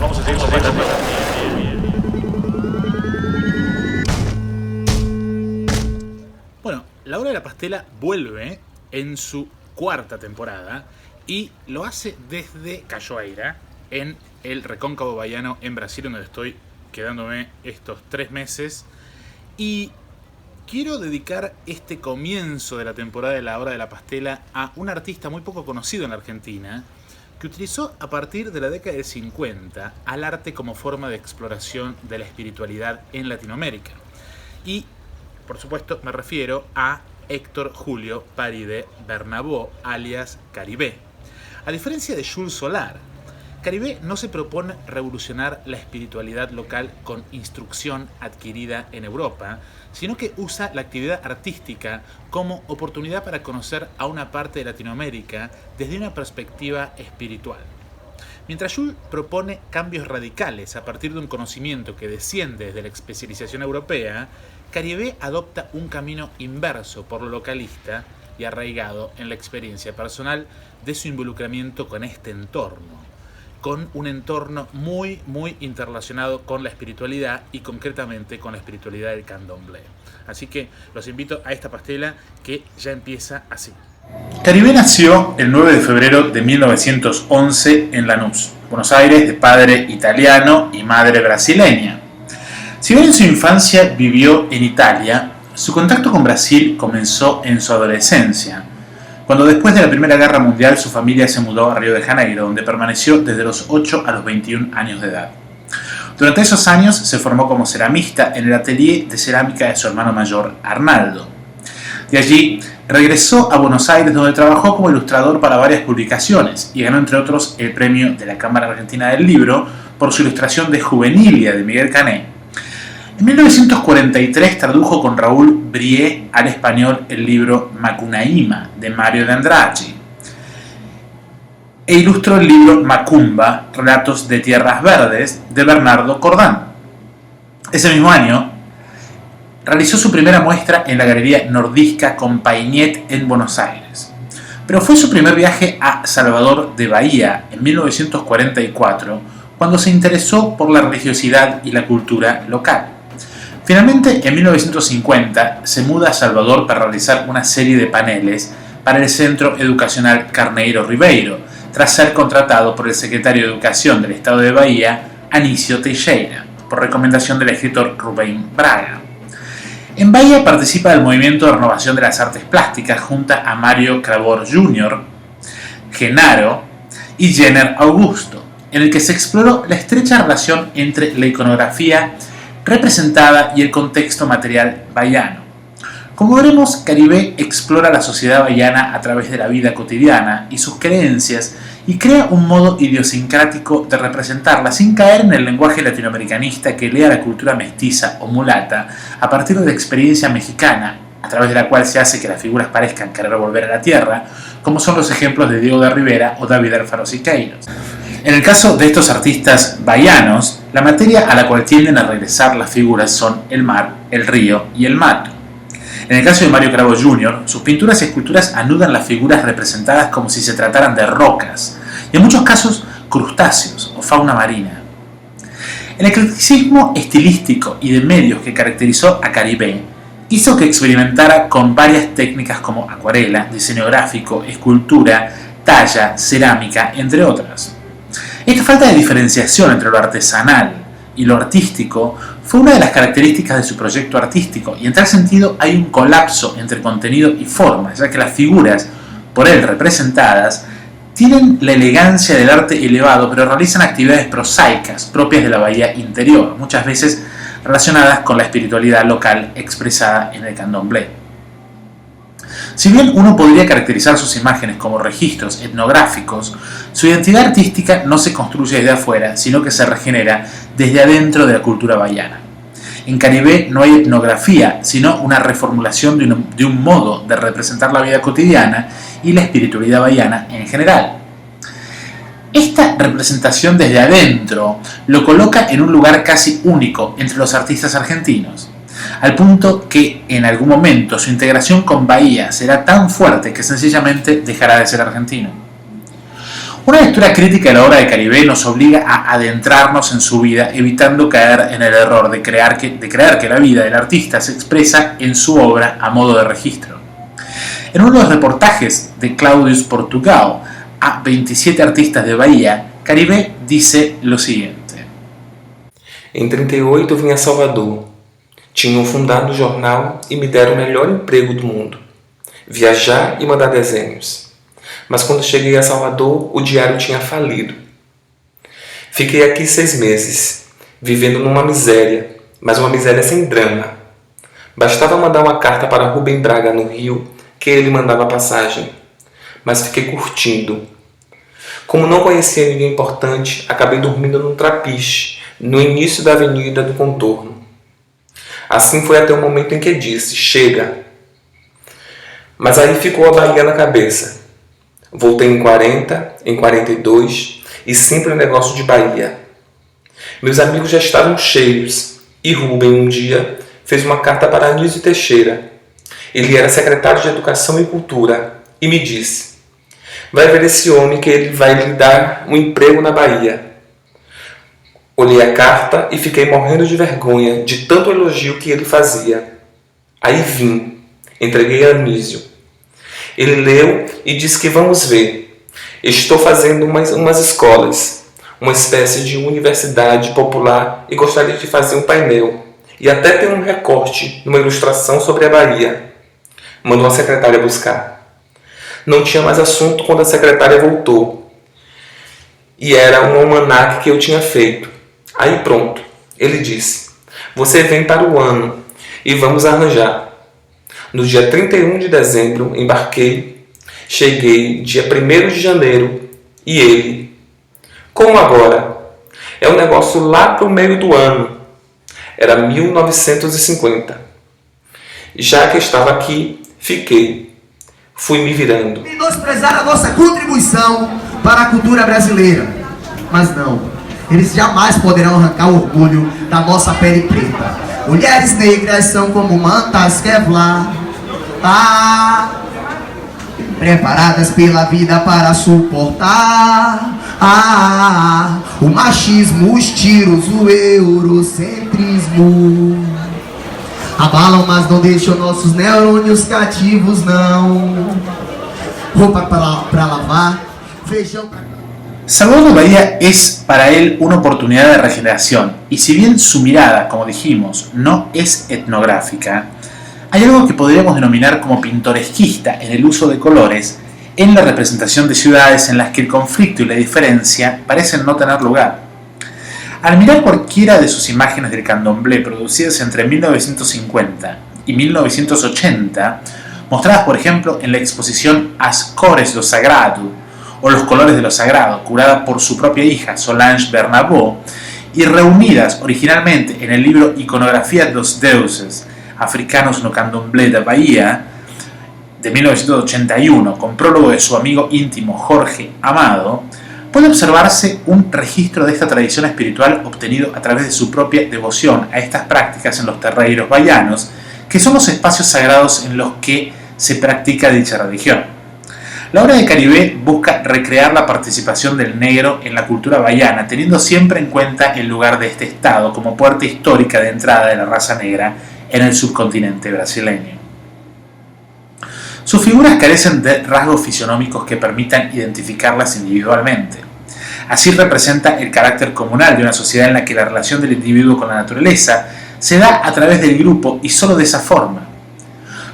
Vamos a seguir compartiendo. Bueno, La Hora de la Pastela vuelve en su cuarta temporada y lo hace desde Cachoeira, en el Recôncavo Baiano en Brasil, donde estoy quedándome estos 3 meses. Y quiero dedicar este comienzo de la temporada de La Hora de la Pastela a un artista muy poco conocido en la Argentina, que utilizó a partir de la década del 50 al arte como forma de exploración de la espiritualidad en Latinoamérica. Y, por supuesto, me refiero a Héctor Julio Paridé Bernabó, alias Caribé. A diferencia de Jules Solar, Caribé no se propone revolucionar la espiritualidad local con instrucción adquirida en Europa, sino que usa la actividad artística como oportunidad para conocer a una parte de Latinoamérica desde una perspectiva espiritual. Mientras Jules propone cambios radicales a partir de un conocimiento que desciende desde la especialización europea, Caribé adopta un camino inverso por lo localista y arraigado en la experiencia personal de su involucramiento con este entorno, con un entorno muy interrelacionado con la espiritualidad y concretamente con la espiritualidad del candomblé. Así que los invito a esta pastela que ya empieza así. Caribé nació el 9 de febrero de 1911 en Lanús, Buenos Aires, de padre italiano y madre brasileña. Si bien en su infancia vivió en Italia, su contacto con Brasil comenzó en su adolescencia, cuando después de la Primera Guerra Mundial su familia se mudó a Río de Janeiro, donde permaneció desde los 8 a los 21 años de edad. Durante esos años se formó como ceramista en el atelier de cerámica de su hermano mayor, Arnaldo. De allí regresó a Buenos Aires, donde trabajó como ilustrador para varias publicaciones y ganó, entre otros, el premio de la Cámara Argentina del Libro por su ilustración de Juvenilia de Miguel Cané. En 1943 tradujo con Raúl Brie al español el libro Macunaíma de Mario de Andrade e ilustró el libro Macumba, Relatos de Tierras Verdes de Bernardo Cordán. Ese mismo año realizó su primera muestra en la Galería Nordisca Compagniet en Buenos Aires. Pero fue su primer viaje a Salvador de Bahía en 1944 cuando se interesó por la religiosidad y la cultura local. Finalmente, en 1950, se muda a Salvador para realizar una serie de paneles para el Centro Educacional Carneiro Ribeiro, tras ser contratado por el secretario de Educación del Estado de Bahía, Anísio Teixeira, por recomendación del escritor Rubén Braga. En Bahía participa del movimiento de renovación de las artes plásticas junto a Mario Cravor Jr., Genaro y Jenner Augusto, en el que se exploró la estrecha relación entre la iconografía representada y el contexto material bahiano. Como veremos, Caribé explora la sociedad bahiana a través de la vida cotidiana y sus creencias y crea un modo idiosincrático de representarla sin caer en el lenguaje latinoamericanista que lea la cultura mestiza o mulata a partir de la experiencia mexicana, a través de la cual se hace que las figuras parezcan querer volver a la tierra, como son los ejemplos de Diego de Rivera o David Alfaro Siqueiros. En el caso de estos artistas bahianos, la materia a la cual tienden a regresar las figuras son el mar, el río y el mato. En el caso de Mario Cravo Jr., sus pinturas y esculturas anudan las figuras representadas como si se trataran de rocas, y en muchos casos crustáceos o fauna marina. El eclecticismo estilístico y de medios que caracterizó a Caribé hizo que experimentara con varias técnicas como acuarela, diseño gráfico, escultura, talla, cerámica, entre otras. Esta falta de diferenciación entre lo artesanal y lo artístico fue una de las características de su proyecto artístico, y en tal sentido hay un colapso entre contenido y forma, ya que las figuras por él representadas tienen la elegancia del arte elevado, pero realizan actividades prosaicas propias de la bahía interior, muchas veces relacionadas con la espiritualidad local expresada en el candomblé. Si bien uno podría caracterizar sus imágenes como registros etnográficos, su identidad artística no se construye desde afuera, sino que se regenera desde adentro de la cultura bahiana. En Caribé no hay etnografía, sino una reformulación de un modo de representar la vida cotidiana y la espiritualidad bahiana en general. Esta representación desde adentro lo coloca en un lugar casi único entre los artistas argentinos, al punto que en algún momento su integración con Bahía será tan fuerte que sencillamente dejará de ser argentino. Una lectura crítica de la obra de Caribe nos obliga a adentrarnos en su vida, evitando caer en el error de creer que la vida del artista se expresa en su obra a modo de registro. En uno de los reportajes de Claudius Portugal a 27 artistas de Bahia, Caribe dice lo siguiente. Em 38 vim a Salvador. Tinham fundado o jornal e me deram o melhor emprego do mundo. Viajar e mandar desenhos. Mas quando cheguei a Salvador, o diário tinha falido. Fiquei aqui 6 meses, vivendo numa miséria, mas uma miséria sem drama. Bastava mandar uma carta para Rubem Braga no Rio, que ele mandava passagem. Mas fiquei curtindo. Como não conhecia ninguém importante, acabei dormindo num trapiche, no início da avenida do Contorno. Assim foi até o momento em que disse, chega. Mas aí ficou a Bahia na cabeça. Voltei em 40, em 42 e sempre o negócio de Bahia. Meus amigos já estavam cheios e Rubem um dia fez uma carta para Anísio Teixeira. Ele era secretário de Educação e Cultura e me disse, vai ver esse homem que ele vai lhe dar um emprego na Bahia. Olhei a carta e fiquei morrendo de vergonha de tanto elogio que ele fazia. Aí vim, entreguei a Anísio. Ele leu e disse que vamos ver. Estou fazendo umas escolas, uma espécie de universidade popular e gostaria de fazer um painel e até ter um recorte numa ilustração sobre a Bahia. Mandou a secretária buscar. Não tinha mais assunto quando a secretária voltou. E era um almanaque que eu tinha feito. Aí pronto, ele disse, você vem para o ano e vamos arranjar. No dia 31 de dezembro, embarquei, cheguei dia 1º de janeiro e ele, como agora? É um negócio lá para o meio do ano. Era 1950. Já que estava aqui, fiquei. Fui me virando. Menosprezar a nossa contribuição para a cultura brasileira. Mas não, eles jamais poderão arrancar o orgulho da nossa pele preta. Mulheres negras são como mantas Kevlar, preparadas pela vida para suportar o machismo, os tiros, o eurocentrismo. Abalam, mas não deixam nossos neurônios cativos, não. Roupa para lavar, feijão para... Salvador Bahía es para él una oportunidad de regeneración, y si bien su mirada, como dijimos, no es etnográfica, hay algo que podríamos denominar como pintoresquista en el uso de colores en la representación de ciudades en las que el conflicto y la diferencia parecen no tener lugar. Al mirar cualquiera de sus imágenes del candomblé producidas entre 1950 y 1980, mostradas por ejemplo en la exposición As Cores do Sagrado, o Los Colores de lo Sagrado, curada por su propia hija Solange Bernabó, y reunidas originalmente en el libro Iconografía dos Deuses, Africanos no Candomblé da Bahía, de 1981, con prólogo de su amigo íntimo Jorge Amado, puede observarse un registro de esta tradición espiritual obtenido a través de su propia devoción a estas prácticas en los terreiros bahianos, que son los espacios sagrados en los que se practica dicha religión. La obra de Caribe busca recrear la participación del negro en la cultura bahiana, teniendo siempre en cuenta el lugar de este estado como puerta histórica de entrada de la raza negra en el subcontinente brasileño. Sus figuras carecen de rasgos fisionómicos que permitan identificarlas individualmente. Así representa el carácter comunal de una sociedad en la que la relación del individuo con la naturaleza se da a través del grupo y solo de esa forma.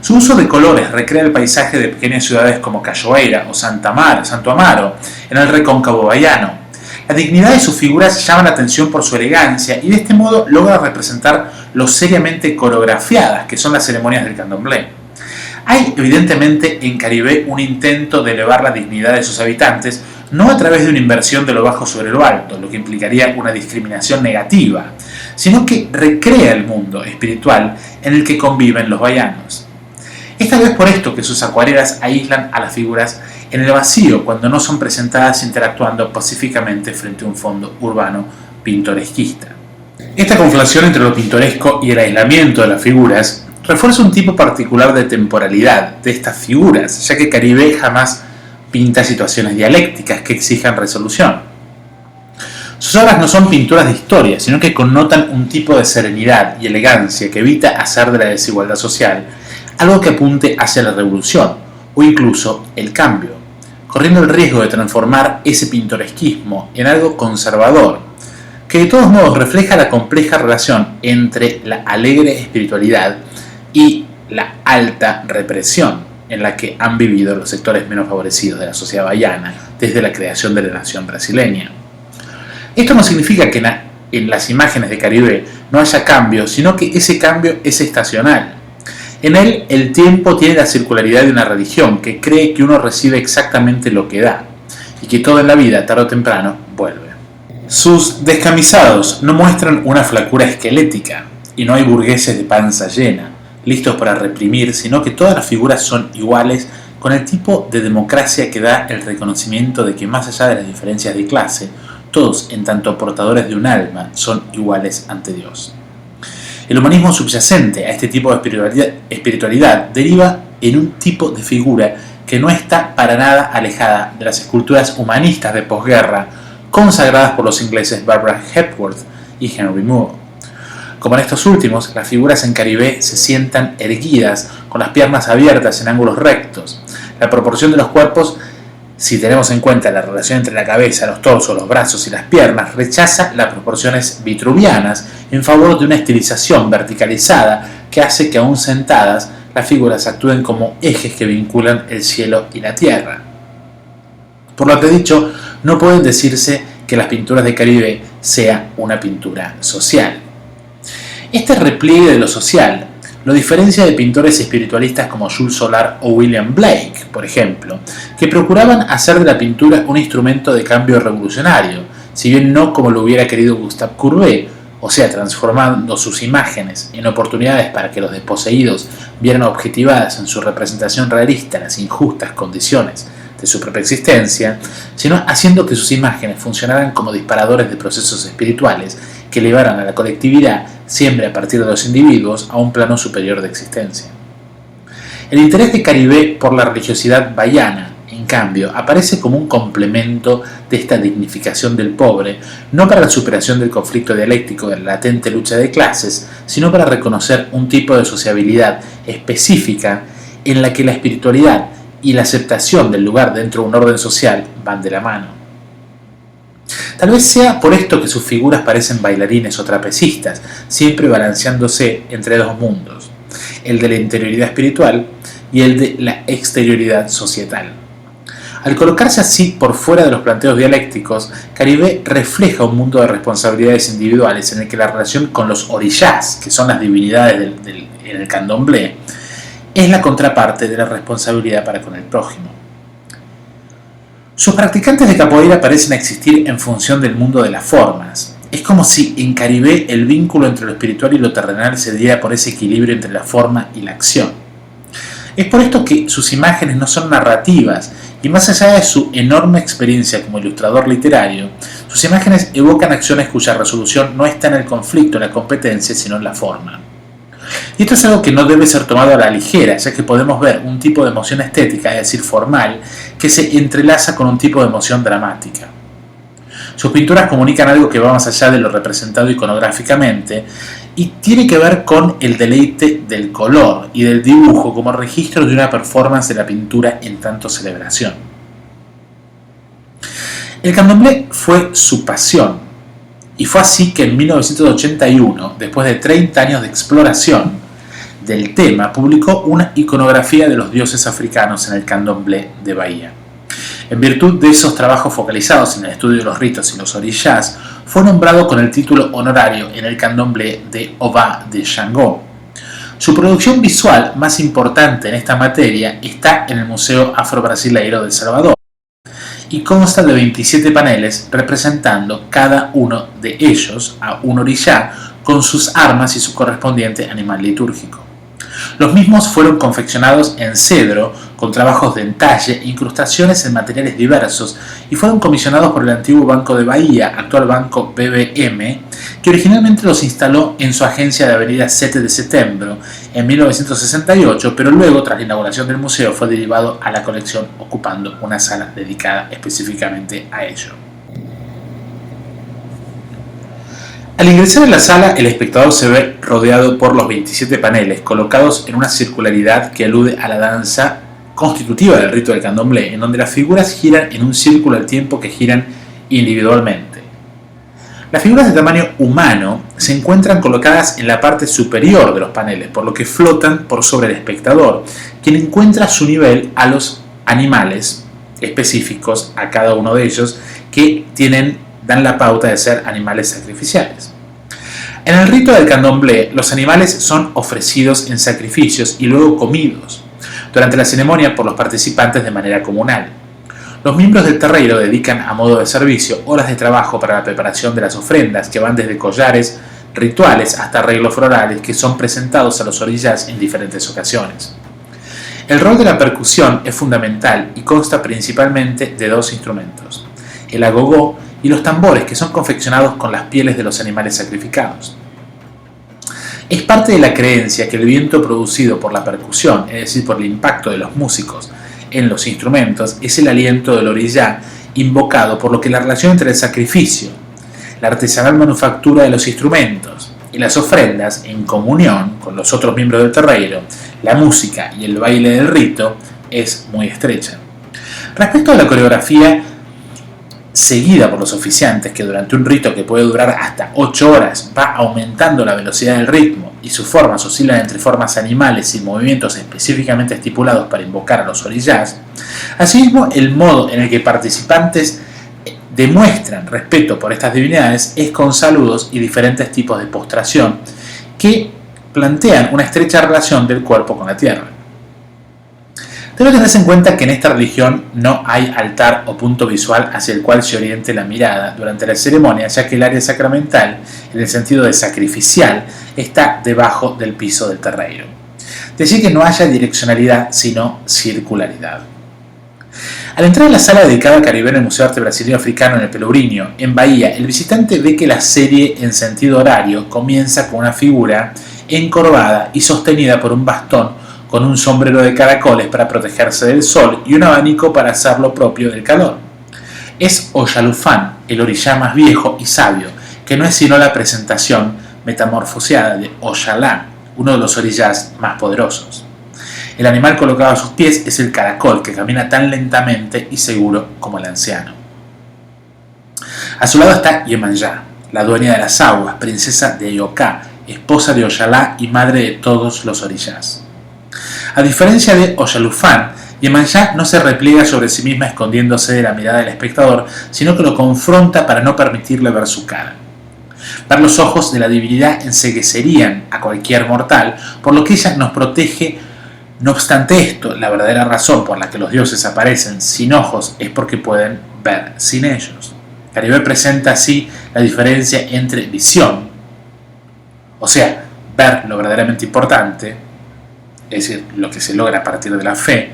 Su uso de colores recrea el paisaje de pequeñas ciudades como Cachoeira o Santo Amaro, en el recóncavo bahiano. La dignidad de sus figuras llama la atención por su elegancia y de este modo logra representar lo seriamente coreografiadas que son las ceremonias del candomblé. Hay evidentemente en Caribe un intento de elevar la dignidad de sus habitantes, no a través de una inversión de lo bajo sobre lo alto, lo que implicaría una discriminación negativa, sino que recrea el mundo espiritual en el que conviven los bahianos. Es tal vez por esto que sus acuarelas aíslan a las figuras en el vacío cuando no son presentadas interactuando pacíficamente frente a un fondo urbano pintoresquista. Esta conflación entre lo pintoresco y el aislamiento de las figuras refuerza un tipo particular de temporalidad de estas figuras, ya que Caribe jamás pinta situaciones dialécticas que exijan resolución. Sus obras no son pinturas de historia, sino que connotan un tipo de serenidad y elegancia que evita hacer de la desigualdad social algo que apunte hacia la revolución o incluso el cambio, corriendo el riesgo de transformar ese pintoresquismo en algo conservador, que de todos modos refleja la compleja relación entre la alegre espiritualidad y la alta represión en la que han vivido los sectores menos favorecidos de la sociedad baiana desde la creación de la nación brasileña. Esto no significa que en las imágenes de Caribe no haya cambio, sino que ese cambio es estacional. En él, el tiempo tiene la circularidad de una religión que cree que uno recibe exactamente lo que da y que todo en la vida, tarde o temprano, vuelve. Sus descamisados no muestran una flacura esquelética y no hay burgueses de panza llena, listos para reprimir, sino que todas las figuras son iguales con el tipo de democracia que da el reconocimiento de que más allá de las diferencias de clase, todos, en tanto portadores de un alma, son iguales ante Dios. El humanismo subyacente a este tipo de espiritualidad deriva en un tipo de figura que no está para nada alejada de las esculturas humanistas de posguerra consagradas por los ingleses Barbara Hepworth y Henry Moore. Como en estos últimos, las figuras en Caribe se sientan erguidas, con las piernas abiertas en ángulos rectos. La proporción de los cuerpos, si tenemos en cuenta la relación entre la cabeza, los torsos, los brazos y las piernas, rechaza las proporciones vitruvianas en favor de una estilización verticalizada que hace que aún sentadas las figuras actúen como ejes que vinculan el cielo y la tierra. Por lo que he dicho, no pueden decirse que las pinturas de Caribe sea una pintura social. Este repliegue de lo social lo diferencia de pintores espiritualistas como Jules Solar o William Blake, por ejemplo, que procuraban hacer de la pintura un instrumento de cambio revolucionario, si bien no como lo hubiera querido Gustave Courbet, o sea, transformando sus imágenes en oportunidades para que los desposeídos vieran objetivadas en su representación realista las injustas condiciones de su propia existencia, sino haciendo que sus imágenes funcionaran como disparadores de procesos espirituales que elevaran a la colectividad, siempre a partir de los individuos, a un plano superior de existencia. El interés de Caribe por la religiosidad baiana, en cambio, aparece como un complemento de esta dignificación del pobre, no para la superación del conflicto dialéctico de la latente lucha de clases, sino para reconocer un tipo de sociabilidad específica en la que la espiritualidad y la aceptación del lugar dentro de un orden social van de la mano. Tal vez sea por esto que sus figuras parecen bailarines o trapecistas, siempre balanceándose entre dos mundos, el de la interioridad espiritual y el de la exterioridad societal. Al colocarse así por fuera de los planteos dialécticos, Caribe refleja un mundo de responsabilidades individuales en el que la relación con los orishas, que son las divinidades en el candomblé, es la contraparte de la responsabilidad para con el prójimo. Sus practicantes de capoeira parecen existir en función del mundo de las formas. Es como si en Caribe el vínculo entre lo espiritual y lo terrenal se diera por ese equilibrio entre la forma y la acción. Es por esto que sus imágenes no son narrativas, y más allá de su enorme experiencia como ilustrador literario, sus imágenes evocan acciones cuya resolución no está en el conflicto, en la competencia, sino en la forma. Y esto es algo que no debe ser tomado a la ligera, ya que podemos ver un tipo de emoción estética, es decir, formal, que se entrelaza con un tipo de emoción dramática. Sus pinturas comunican algo que va más allá de lo representado iconográficamente y tiene que ver con el deleite del color y del dibujo como registro de una performance de la pintura en tanto celebración. El candomblé fue su pasión. Y fue así que en 1981, después de 30 años de exploración del tema, publicó una iconografía de los dioses africanos en el candomblé de Bahía. En virtud de esos trabajos focalizados en el estudio de los ritos y los orishas, fue nombrado con el título honorario en el candomblé de Oba de Xangô. Su producción visual más importante en esta materia está en el Museo Afro-Brasileiro de El Salvador, y consta de 27 paneles representando cada uno de ellos a un orishá con sus armas y su correspondiente animal litúrgico. Los mismos fueron confeccionados en cedro, con trabajos de entalle e incrustaciones en materiales diversos, y fueron comisionados por el antiguo Banco de Bahía, actual Banco BBM, que originalmente los instaló en su agencia de Avenida 7 de Setembro en 1968, pero luego, tras la inauguración del museo, fue derivado a la colección ocupando una sala dedicada específicamente a ello. Al ingresar en la sala, el espectador se ve rodeado por los 27 paneles, colocados en una circularidad que alude a la danza constitutiva del rito del candomblé, en donde las figuras giran en un círculo al tiempo que giran individualmente. Las figuras de tamaño humano se encuentran colocadas en la parte superior de los paneles, por lo que flotan por sobre el espectador, quien encuentra su nivel a los animales específicos, a cada uno de ellos, que dan la pauta de ser animales sacrificiales. En el rito del candomblé, los animales son ofrecidos en sacrificios y luego comidos durante la ceremonia por los participantes de manera comunal. Los miembros del terreiro dedican a modo de servicio horas de trabajo para la preparación de las ofrendas, que van desde collares rituales hasta arreglos florales que son presentados a los orillás en diferentes ocasiones. El rol de la percusión es fundamental y consta principalmente de dos instrumentos: el agogó y los tambores, que son confeccionados con las pieles de los animales sacrificados. Es parte de la creencia que el viento producido por la percusión, es decir, por el impacto de los músicos en los instrumentos, es el aliento del orillá invocado, por lo que la relación entre el sacrificio, la artesanal manufactura de los instrumentos y las ofrendas, en comunión con los otros miembros del terreiro, la música y el baile del rito, es muy estrecha. Respecto a la coreografía seguida por los oficiantes, que durante un rito que puede durar hasta 8 horas va aumentando la velocidad del ritmo y sus formas oscilan entre formas animales y movimientos específicamente estipulados para invocar a los orillás, asimismo el modo en el que participantes demuestran respeto por estas divinidades es con saludos y diferentes tipos de postración que plantean una estrecha relación del cuerpo con la tierra. Debe tenerse en cuenta que en esta religión no hay altar o punto visual hacia el cual se oriente la mirada durante la ceremonia, ya que el área sacramental, en el sentido de sacrificial, está debajo del piso del terreiro. De allí que no haya direccionalidad, sino circularidad. Al entrar a la sala dedicada a Caribe en el Museo de Arte Brasileño Africano en el Pelourinho, en Bahía, el visitante ve que la serie en sentido horario comienza con una figura encorvada y sostenida por un bastón con un sombrero de caracoles para protegerse del sol y un abanico para hacer lo propio del calor. Es Oyalufán, el orillá más viejo y sabio, que no es sino la presentación metamorfoseada de Oyalá, uno de los orillás más poderosos. El animal colocado a sus pies es el caracol, que camina tan lentamente y seguro como el anciano. A su lado está Iemanjá, la dueña de las aguas, princesa de Ioká, esposa de Oyalá y madre de todos los orillás. A diferencia de Oyalufán, Iemanjá no se repliega sobre sí misma escondiéndose de la mirada del espectador, sino que lo confronta para no permitirle ver su cara. Ver los ojos de la divinidad enceguecerían a cualquier mortal, por lo que ella nos protege. No obstante esto, la verdadera razón por la que los dioses aparecen sin ojos es porque pueden ver sin ellos. Caribe presenta así la diferencia entre visión, o sea, ver lo verdaderamente importante, es decir, lo que se logra a partir de la fe,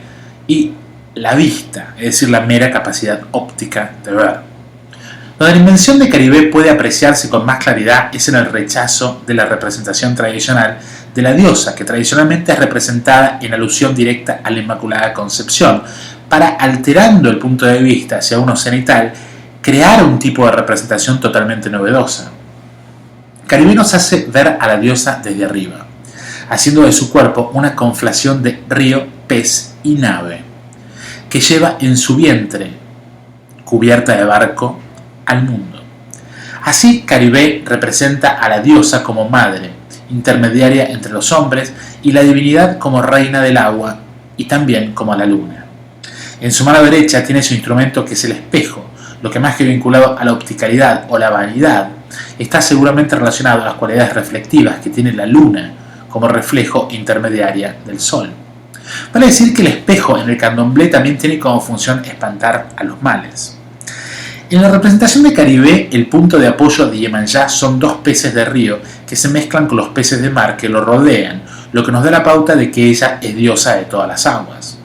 y la vista, es decir, la mera capacidad óptica de ver. Donde la invención de Caribe puede apreciarse con más claridad es en el rechazo de la representación tradicional de la diosa, que tradicionalmente es representada en alusión directa a la Inmaculada Concepción, para, alterando el punto de vista hacia uno cenital, crear un tipo de representación totalmente novedosa. Caribe nos hace ver a la diosa desde arriba, haciendo de su cuerpo una conflación de río, pez y nave, que lleva en su vientre, cubierta de barco, al mundo. Así, Caribe representa a la diosa como madre, intermediaria entre los hombres, y la divinidad como reina del agua y también como la luna. En su mano derecha tiene su instrumento, que es el espejo, lo que más que vinculado a la opticalidad o la vanidad, está seguramente relacionado a las cualidades reflectivas que tiene la luna como reflejo intermediaria del sol. Vale decir que el espejo en el candomblé también tiene como función espantar a los males. En la representación de Caribe, el punto de apoyo de Iemanjá son dos peces de río que se mezclan con los peces de mar que lo rodean, lo que nos da la pauta de que ella es diosa de todas las aguas.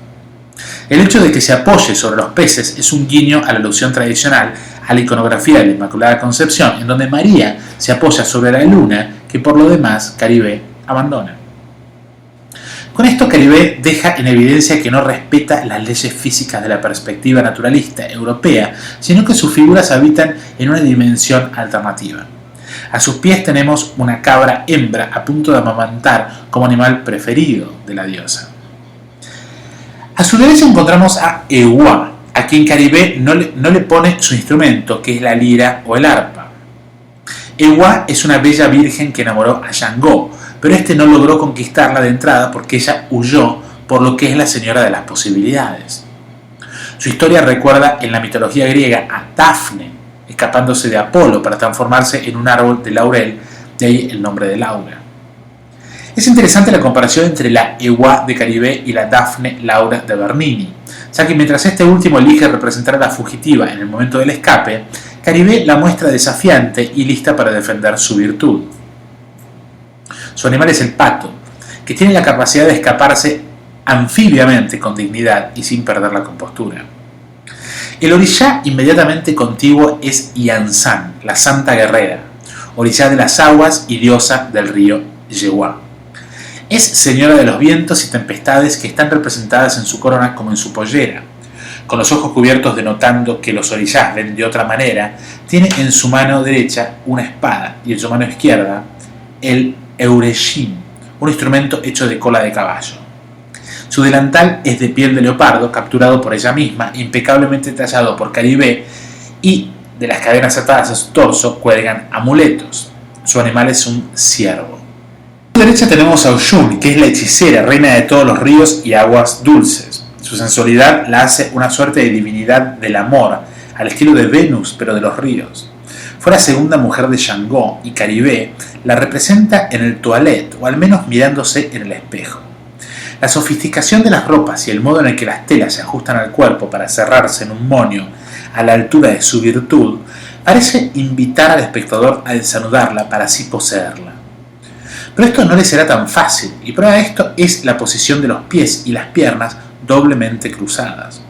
El hecho de que se apoye sobre los peces es un guiño a la alusión tradicional a la iconografía de la Inmaculada Concepción, en donde María se apoya sobre la luna, que por lo demás Caribe abandona. Con esto Caribe deja en evidencia que no respeta las leyes físicas de la perspectiva naturalista europea, sino que sus figuras habitan en una dimensión alternativa. A sus pies tenemos una cabra hembra a punto de amamantar como animal preferido de la diosa. A su derecha encontramos a Ewa, a quien Caribe no le pone su instrumento, que es la lira o el arpa. Ewa es una bella virgen que enamoró a Shango, pero este no logró conquistarla de entrada porque ella huyó, por lo que es la señora de las posibilidades. Su historia recuerda en la mitología griega a Dafne, escapándose de Apolo para transformarse en un árbol de laurel, de ahí el nombre de Laura. Es interesante la comparación entre la Ewa de Caribe y la Dafne Laura de Bernini, ya que mientras este último elige representar a la fugitiva en el momento del escape, Caribe la muestra desafiante y lista para defender su virtud. Su animal es el pato, que tiene la capacidad de escaparse anfibiamente con dignidad y sin perder la compostura. El orishá inmediatamente contiguo es Yansan, la santa guerrera, orishá de las aguas y diosa del río Yewa. Es señora de los vientos y tempestades que están representadas en su corona como en su pollera. Con los ojos cubiertos denotando que los orishás ven de otra manera, tiene en su mano derecha una espada y en su mano izquierda el Eureshim, un instrumento hecho de cola de caballo. Su delantal es de piel de leopardo, capturado por ella misma, impecablemente tallado por Caribe, y de las cadenas atadas a su torso cuelgan amuletos. Su animal es un ciervo. A su derecha tenemos a Oshun, que es la hechicera, reina de todos los ríos y aguas dulces. Su sensualidad la hace una suerte de divinidad del amor, al estilo de Venus, pero de los ríos. Fue la segunda mujer de Shango y Caribe la representa en el toilette, o al menos mirándose en el espejo. La sofisticación de las ropas y el modo en el que las telas se ajustan al cuerpo para cerrarse en un moño a la altura de su virtud parece invitar al espectador a desanudarla para así poseerla. Pero esto no le será tan fácil, y prueba de esto es la posición de los pies y las piernas doblemente cruzadas.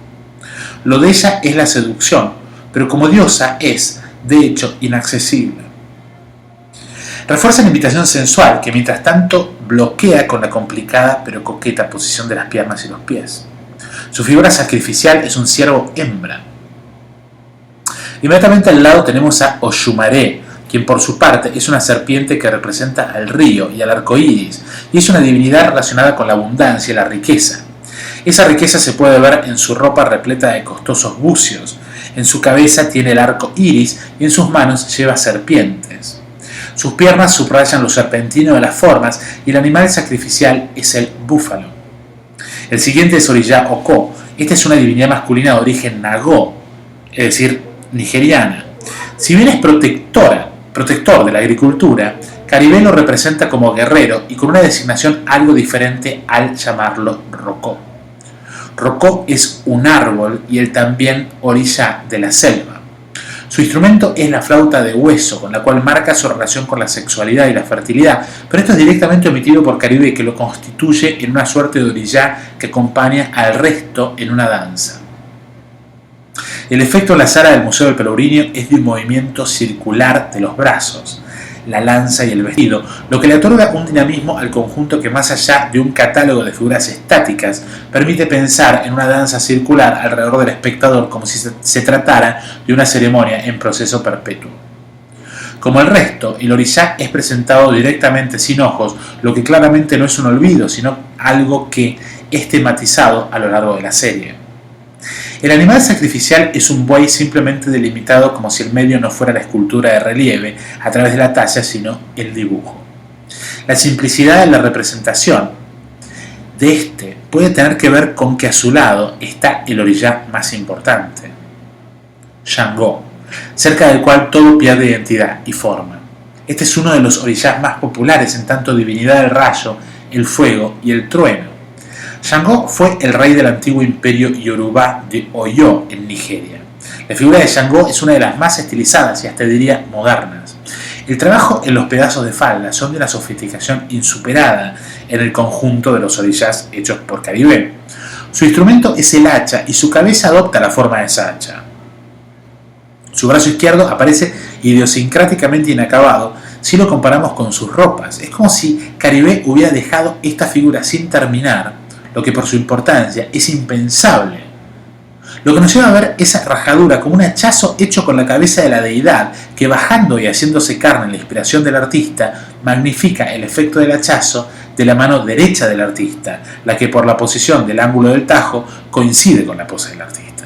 Lo de ella es la seducción, pero como diosa es, de hecho, inaccesible. Refuerza la invitación sensual que mientras tanto bloquea con la complicada pero coqueta posición de las piernas y los pies. Su figura sacrificial es un ciervo hembra. Inmediatamente al lado tenemos a Oshumare, quien por su parte es una serpiente que representa al río y al arco iris, y es una divinidad relacionada con la abundancia y la riqueza. Esa riqueza se puede ver en su ropa repleta de costosos bucios, en su cabeza tiene el arco iris y en sus manos lleva serpientes. Sus piernas subrayan lo serpentino de las formas y el animal sacrificial es el búfalo. El siguiente es Orishá Oko. Esta es una divinidad masculina de origen nagó, es decir, nigeriana. Si bien es protector de la agricultura, Caribe lo representa como guerrero y con una designación algo diferente al llamarlo Rocó. Rocó es un árbol y él también orishá de la selva. Su instrumento es la flauta de hueso, con la cual marca su relación con la sexualidad y la fertilidad, pero esto es directamente omitido por Caribe, que lo constituye en una suerte de orishá que acompaña al resto en una danza. El efecto en la sala del Museo del Pelourinho es de un movimiento circular de los brazos, la lanza y el vestido, lo que le otorga un dinamismo al conjunto que, más allá de un catálogo de figuras estáticas, permite pensar en una danza circular alrededor del espectador como si se tratara de una ceremonia en proceso perpetuo. Como el resto, el orishá es presentado directamente sin ojos, lo que claramente no es un olvido, sino algo que es tematizado a lo largo de la serie. El animal sacrificial es un buey simplemente delimitado como si el medio no fuera la escultura de relieve a través de la talla, sino el dibujo. La simplicidad de la representación de este puede tener que ver con que a su lado está el orishá más importante, Shango, cerca del cual todo pierde identidad y forma. Este es uno de los orishás más populares, en tanto divinidad del rayo, el fuego y el trueno. Shango fue el rey del antiguo imperio Yorubá de Oyo en Nigeria. La figura de Shango es una de las más estilizadas y hasta diría modernas. El trabajo en los pedazos de falda son de una sofisticación insuperada en el conjunto de los orishás hechos por Caribe. Su instrumento es el hacha y su cabeza adopta la forma de esa hacha. Su brazo izquierdo aparece idiosincráticamente inacabado si lo comparamos con sus ropas. Es como si Caribe hubiera dejado esta figura sin terminar, lo que por su importancia es impensable. Lo que nos lleva a ver esa rajadura como un hachazo hecho con la cabeza de la deidad, que bajando y haciéndose carne en la inspiración del artista, magnifica el efecto del hachazo de la mano derecha del artista, la que por la posición del ángulo del tajo coincide con la pose del artista.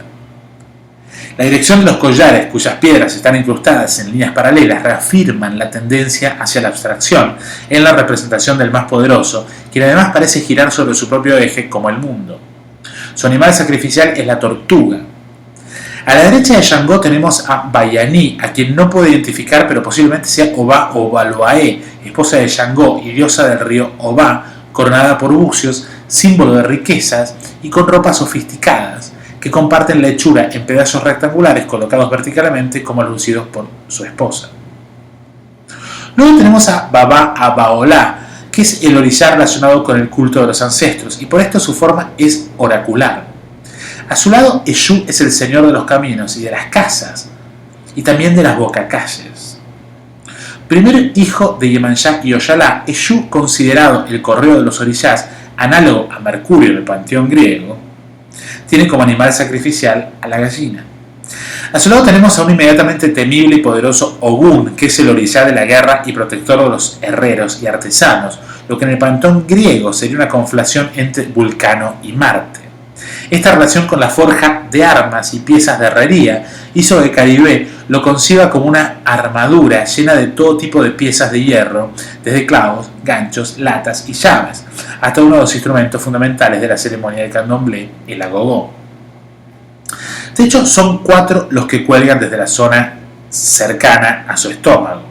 La dirección de los collares, cuyas piedras están incrustadas en líneas paralelas, reafirman la tendencia hacia la abstracción en la representación del más poderoso, quien además parece girar sobre su propio eje como el mundo. Su animal sacrificial es la tortuga. A la derecha de Shango tenemos a Bayani, a quien no puedo identificar, pero posiblemente sea Oba o Baloae, esposa de Shango y diosa del río Oba, coronada por bucios, símbolo de riquezas y con ropas sofisticadas, que comparten la hechura en pedazos rectangulares colocados verticalmente como lucidos por su esposa. Luego tenemos a Baba Abaolá, que es el orishá relacionado con el culto de los ancestros, y por esto su forma es oracular. A su lado, Eshu es el señor de los caminos y de las casas, y también de las bocacalles. Primer hijo de Yemanjá y Oyalá, Eshu, considerado el correo de los orishás, análogo a Mercurio en el panteón griego, tiene como animal sacrificial a la gallina. A su lado tenemos a un inmediatamente temible y poderoso Ogún, que es el orishá de la guerra y protector de los herreros y artesanos, lo que en el panteón griego sería una conflación entre Vulcano y Marte. Esta relación con la forja de armas y piezas de herrería hizo que Caribe lo conciba como una armadura llena de todo tipo de piezas de hierro, desde clavos, ganchos, latas y llaves, hasta uno de los instrumentos fundamentales de la ceremonia del candomblé, el agogó. De hecho, son 4 los que cuelgan desde la zona cercana a su estómago.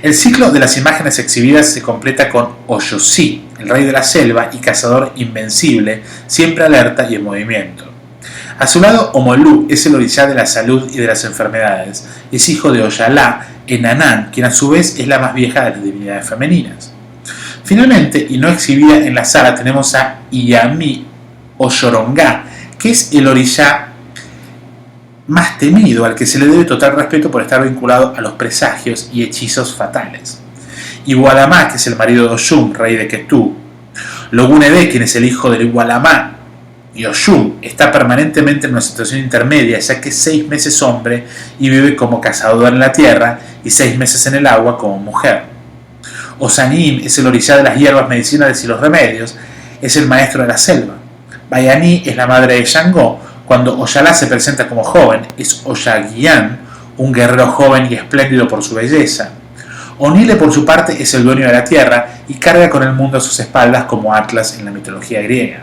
El ciclo de las imágenes exhibidas se completa con Oyosí, el rey de la selva y cazador invencible, siempre alerta y en movimiento. A su lado, Omolú es el orishá de la salud y de las enfermedades. Es hijo de Oyalá, Enanán, quien a su vez es la más vieja de las divinidades femeninas. Finalmente, y no exhibida en la sala, tenemos a Iyami Oyorongá, que es el orishá más temido, al que se le debe total respeto por estar vinculado a los presagios y hechizos fatales. Igualamá, que es el marido de Oshun, rey de Ketú. Logunedé, quien es el hijo del Igualamá, y Oshun está permanentemente en una situación intermedia, ya que es 6 meses hombre y vive como cazador en la tierra y 6 meses en el agua como mujer. Osanim es el orishá de las hierbas medicinales y los remedios, es el maestro de la selva. Bayani es la madre de Shango. Cuando Oyalá se presenta como joven, es Oyaguián, un guerrero joven y espléndido por su belleza. Onile, por su parte, es el dueño de la tierra y carga con el mundo a sus espaldas como Atlas en la mitología griega.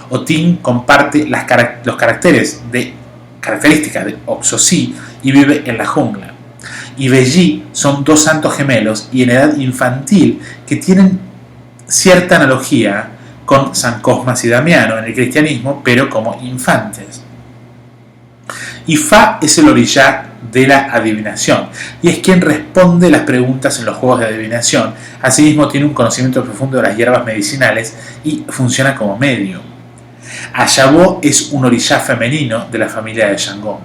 Otín comparte las características de Oxosí y vive en la jungla. Y Belli son 2 santos gemelos y en edad infantil que tienen cierta analogía con San Cosmas y Damiano en el cristianismo, pero como infantes. Ifá es el orishá de la adivinación y es quien responde las preguntas en los juegos de adivinación. Asimismo tiene un conocimiento profundo de las hierbas medicinales y funciona como medio. Ayabó es un orishá femenino de la familia de Shango.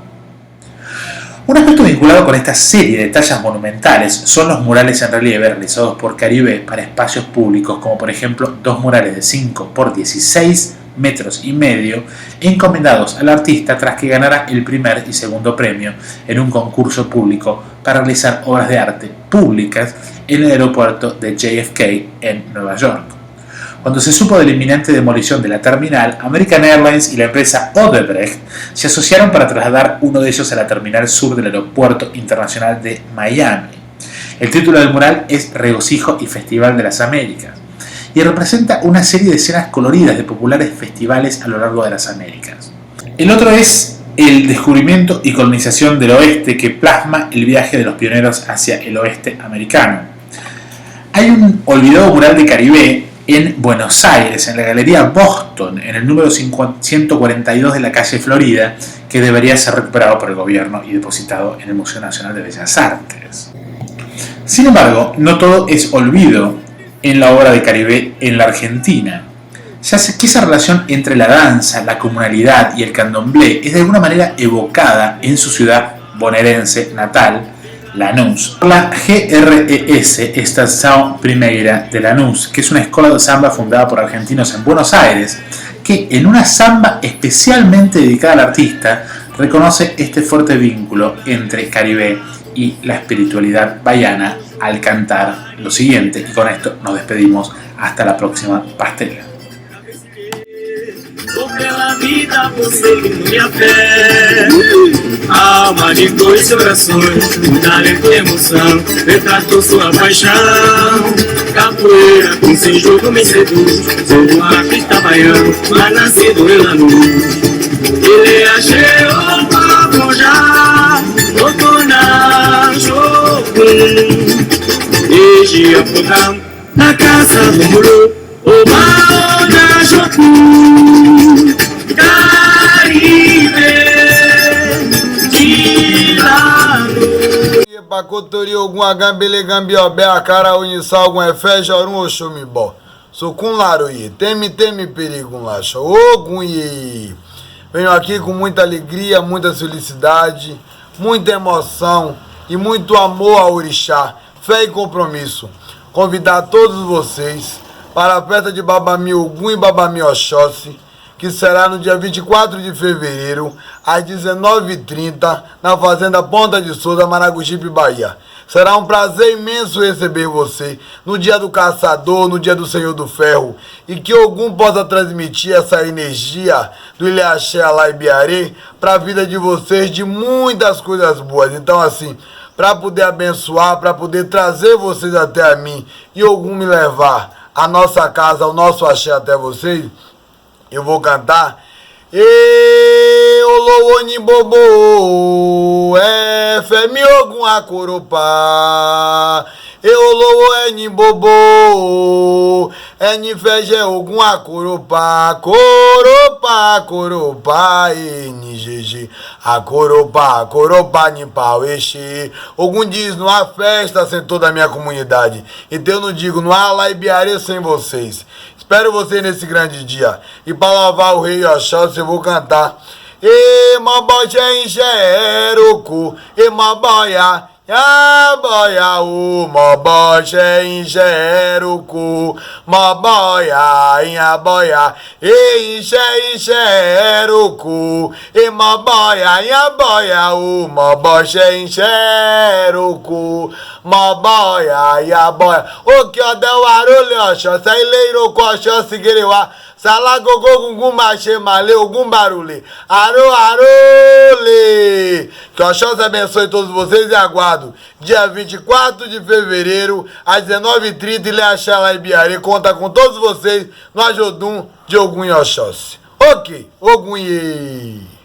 Un aspecto vinculado con esta serie de tallas monumentales son los murales en relieve realizados por Caribe para espacios públicos, como por ejemplo 2 murales de 5 por 16 metros y medio encomendados al artista tras que ganara el primer y segundo premio en un concurso público para realizar obras de arte públicas en el aeropuerto de JFK en Nueva York. Cuando se supo de la inminente demolición de la terminal, American Airlines y la empresa Odebrecht se asociaron para trasladar uno de ellos a la terminal sur del Aeropuerto Internacional de Miami. El título del mural es Regocijo y Festival de las Américas y representa una serie de escenas coloridas de populares festivales a lo largo de las Américas. El otro es el descubrimiento y colonización del oeste, que plasma el viaje de los pioneros hacia el oeste americano. Hay un olvidado mural de Caribe en Buenos Aires, en la Galería Boston, en el número 142 de la calle Florida, que debería ser recuperado por el gobierno y depositado en el Museo Nacional de Bellas Artes. Sin embargo, no todo es olvido en la obra de Caribe en la Argentina, ya que esa relación entre la danza, la comunalidad y el candomblé es de alguna manera evocada en su ciudad bonaerense natal, Lanús. La GRES, Estação Primeira de Lanús, que es una escuela de samba fundada por argentinos en Buenos Aires, que en una samba especialmente dedicada al artista reconoce este fuerte vínculo entre Caribe y la espiritualidad baiana al cantar lo siguiente. Y con esto nos despedimos. Hasta la próxima pastela. Pela vida você minha fé, alma de dois corações, muita alegria e emoção, retratou sua paixão. Capoeira com seu jogo me seduz, sou um artista baiano, mas nascido em Lanús. Ele achou para já, Otona Jogum, desde a Podam, na casa do Muru, o Maona Jogum, Caribe de Lanús. Bacotori algum agambele gambiobé a cara unissal algum efé jorum oxomibó. Socum laroie, teme perigo laxa. Ogum ye. Venho aqui com muita alegria, muita felicidade, muita emoção e muito amor ao orixá, fé e compromisso. Convidar todos vocês para a festa de Babami Ogum e Babami Oxóssi, que será no dia 24 de fevereiro, às 19h30, na Fazenda Ponta de Souza, Maragogipe, Bahia. Será um prazer imenso receber você no dia do caçador, no dia do Senhor do Ferro, e que Ogum possa transmitir essa energia do Ilhaxé Alá e Biaré para a vida de vocês, de muitas coisas boas. Então, assim, para poder abençoar, para poder trazer vocês até a mim e Ogum me levar a nossa casa, o nosso axé até vocês, eu vou cantar E Olowoni Bobo é Femi Ogum Akoropá. E Olowo Eni Bobo Eni Feje Ogum Akoropá. Koropá, Koropá Eni Jeje Akoropá, Koropá Nipau Exe. Ogum diz, não há festa sem toda a minha comunidade. Então eu não digo, não há Alá e Biaré sem vocês. Espero você nesse grande dia. E para louvar o rei Oxóssi eu vou cantar E Maboja Enxeroku E Maboia Yaboia o Maboja Enxeroku Maboia Yaboia E Enxeroku E Maboia Yaboia o Maboja Enxeroku Maboia Yaboia O que o deu arulho Oxóssi Aí leiro com Oxóssi Guereuá Salagogo Gungun Mache Male Ogum Barule Aro Arole. Que o Oxóssi abençoe todos vocês e aguardo dia 24 de fevereiro às 19h30 Ilhaxé Alá e Biaré. Conta com todos vocês no Ajodum de Ogum e Oxóssi. Ok, Ogum ye.